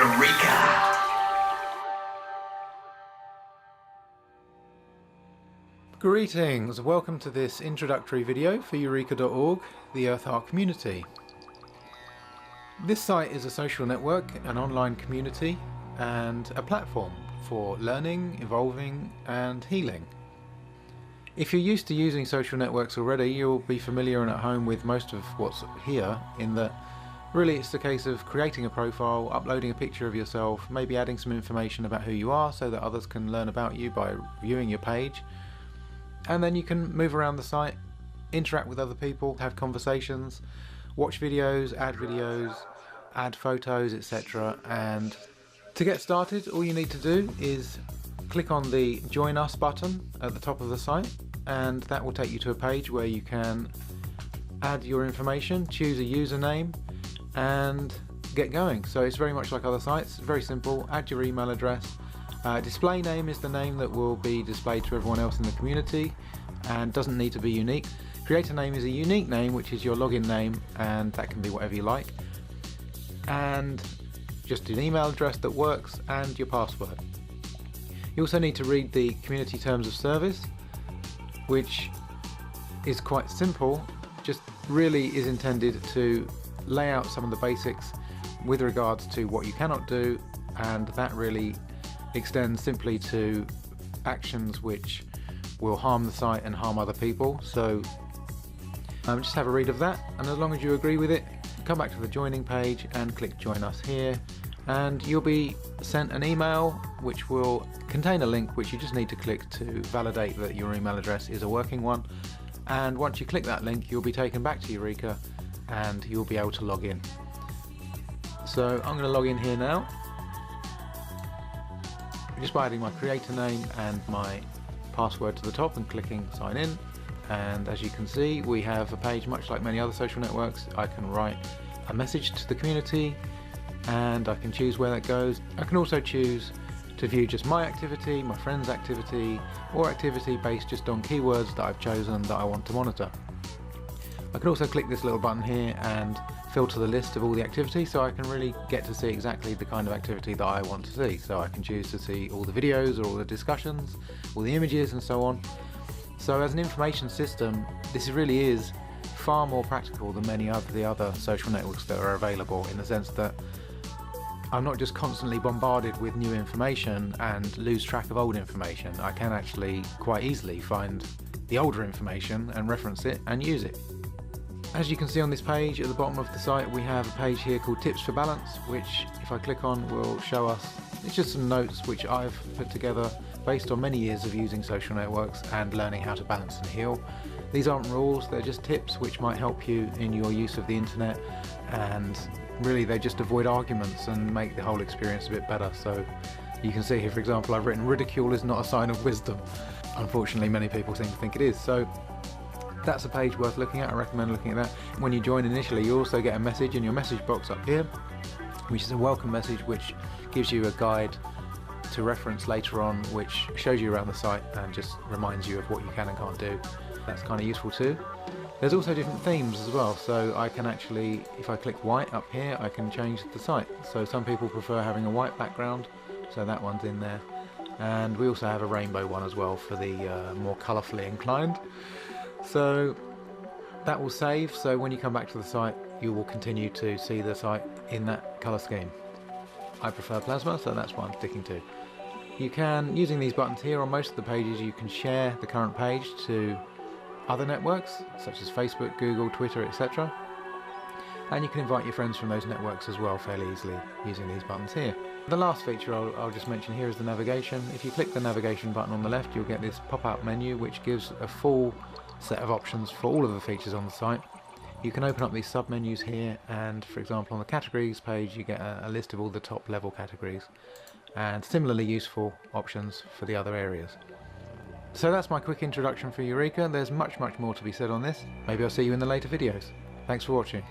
Eureka! Greetings, welcome to this introductory video for ureka.org, the Earth Art community. This site is a social network, an online community, and a platform for learning, evolving, and healing. If you're used to using social networks already, you'll be familiar and at home with most of what's here, in that really it's the case of creating a profile, uploading a picture of yourself, maybe adding some information about who you are so that others can learn about you by viewing your page. And then you can move around the site, interact with other people, have conversations, watch videos, add photos, etc. And to get started, all you need to do is click on the Join Us button at the top of the site, and that will take you to a page where you can add your information, choose a username, and get going. So it's very much like other sites, very simple. Add your email address. Display name is the name that will be displayed to everyone else in the community and doesn't need to be unique. Creator name is a unique name, which is your login name, and that can be whatever you like. And just an email address that works and your password. You also need to read the community terms of service, which is quite simple, just really is intended to lay out some of the basics with regards to what you cannot do, and that really extends simply to actions which will harm the site and harm other people. So just have a read of that, and as long as you agree with it, come back to the joining page and click Join Us here, and you'll be sent an email which will contain a link which you just need to click to validate that your email address is a working one. And once you click that link, you'll be taken back to Eureka and you'll be able to log in. So I'm going to log in here now, just by adding my creator name and my password to the top and clicking sign in. And as you can see, we have a page much like many other social networks. I can write a message to the community and I can choose where that goes. I can also choose to view just my activity, my friend's activity, or activity based just on keywords that I've chosen that I want to monitor. I can also click this little button here and filter the list of all the activity, so I can really get to see exactly the kind of activity that I want to see. So I can choose to see all the videos or all the discussions, all the images and so on. So as an information system, this really is far more practical than many of the other social networks that are available, in the sense that I'm not just constantly bombarded with new information and lose track of old information. I can actually quite easily find the older information and reference it and use it. As you can see on this page at the bottom of the site, we have a page here called Tips for Balance, which if I click on will show us, it's just some notes which I've put together based on many years of using social networks and learning how to balance and heal. These aren't rules, they're just tips which might help you in your use of the internet, and really they just avoid arguments and make the whole experience a bit better. So you can see here, for example, I've written ridicule is not a sign of wisdom. Unfortunately, many people seem to think it is. So that's a page worth looking at. I recommend looking at that. When you join initially, you also get a message in your message box up here, which is a welcome message which gives you a guide to reference later on, which shows you around the site and just reminds you of what you can and can't do. That's kind of useful too. There's also different themes as well, so I can actually, if I click white up here, I can change the site. So some people prefer having a white background, so that one's in there. And we also have a rainbow one as well for the more colourfully inclined. So that will save, so when you come back to the site, you will continue to see the site in that colour scheme. I prefer plasma, so that's what I'm sticking to. You can, using these buttons here on most of the pages, you can share the current page to other networks such as Facebook, Google, Twitter, etc. And you can invite your friends from those networks as well fairly easily using these buttons here. The last feature I'll just mention here is the navigation. If you click the navigation button on the left, you'll get this pop-up menu which gives a full set of options for all of the features on the site. You can open up these sub-menus here, and for example on the categories page you get a list of all the top level categories, and similarly useful options for the other areas. So that's my quick introduction for Eureka. There's much more to be said on this. Maybe I'll see you in the later videos. Thanks for watching.